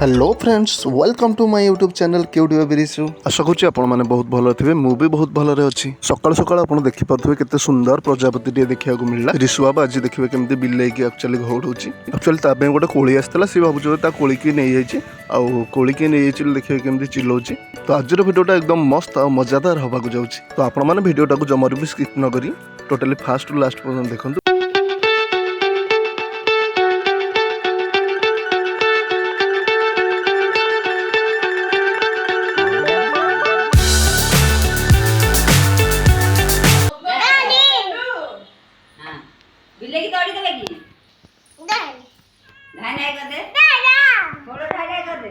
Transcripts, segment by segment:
Hello friends welcome to my YouTube channel क्यूडियो रिशु। आशा करुच्ची आपण मैंने बहुत भल थे मु भी बहुत भलरे अच्छी। सकाल सकाल आप देखिपे केते सुंदर प्रजापति देखा मिलला। रिशु बाबा आज देखिए केमती बिल्ले की एक्चुअली घोड़ूची। एक्चुअली गोटे कोली आसाला सी भावुँ कोली की नहीं जाइए आउ कोली की नहीं जाइए देखिए केमती चिल्लाऊँ। तो आज भिडियोटा एकदम मस्त और मजादार हवा जाऊँगी। तो आपण मैंने भिडियोटा को जमार भी स्किप न करी टोटाली फास्ट टू लास्ट पर्यंत देखते। बिल्ले की तोड़ी तो लगी ढाई ढाई कर दे थोड़ा ढाई ढाई कर दे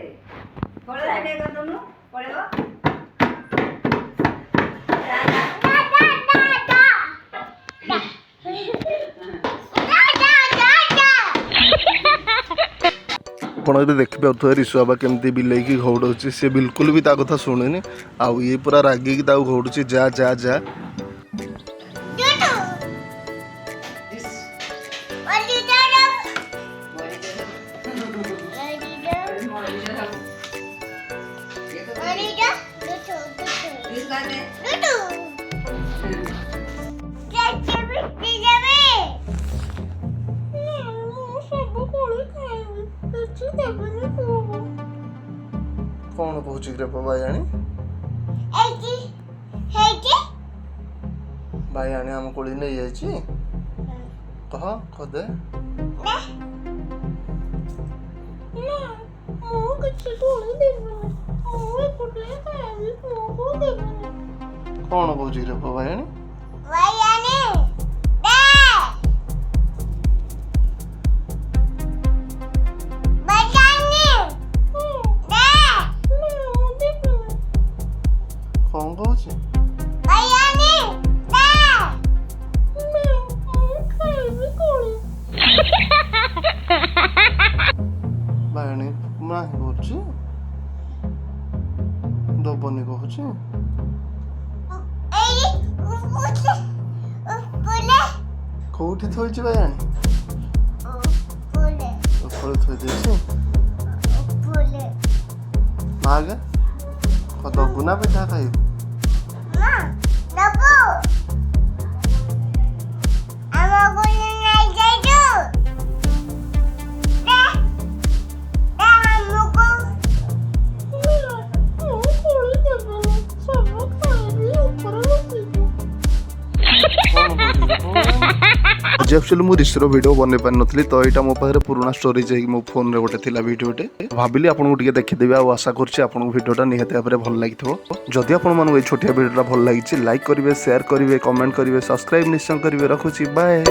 थोड़ा ढाई ढाई कर दोनों पड़ेगा आप देखिपे रिशु बाबा केमती बिले की घोड़े सी बिल्कुल भी कथा शुणुनि आउ ये पूरा रागिकी घोड़ुची जा जा जा। कौन कहूँ रे भाईआणी भाईआणी आम कोली नहीं जाइए कह कदे कौन कहूँ रे भाईआणी कौन कहूँ भाईआणी ना कहूँ दबनी कहूँ कौटी थोड़ी भाईआणी ऊपर थोड़ी देसी मागे दबू ना पिठा खाइबू आज एक्चुअली मुझे रिशुर वीडियो बन पार नी तो यहाँ मो पाखे पुराना स्टोरेज मो फोन रे गोटे वीडियोटे भाविली आपको टे देखीदेवी आशा करुँचे आपको वीडियोटा निहाती भाव में भल लगी जदि आपको छोटिया वीडियोटा भल लगी लाइक करेंगे शेयर करेंगे कमेंट करेंगे सब्सक्राइब निश्चय करेंगे रखुची बाय।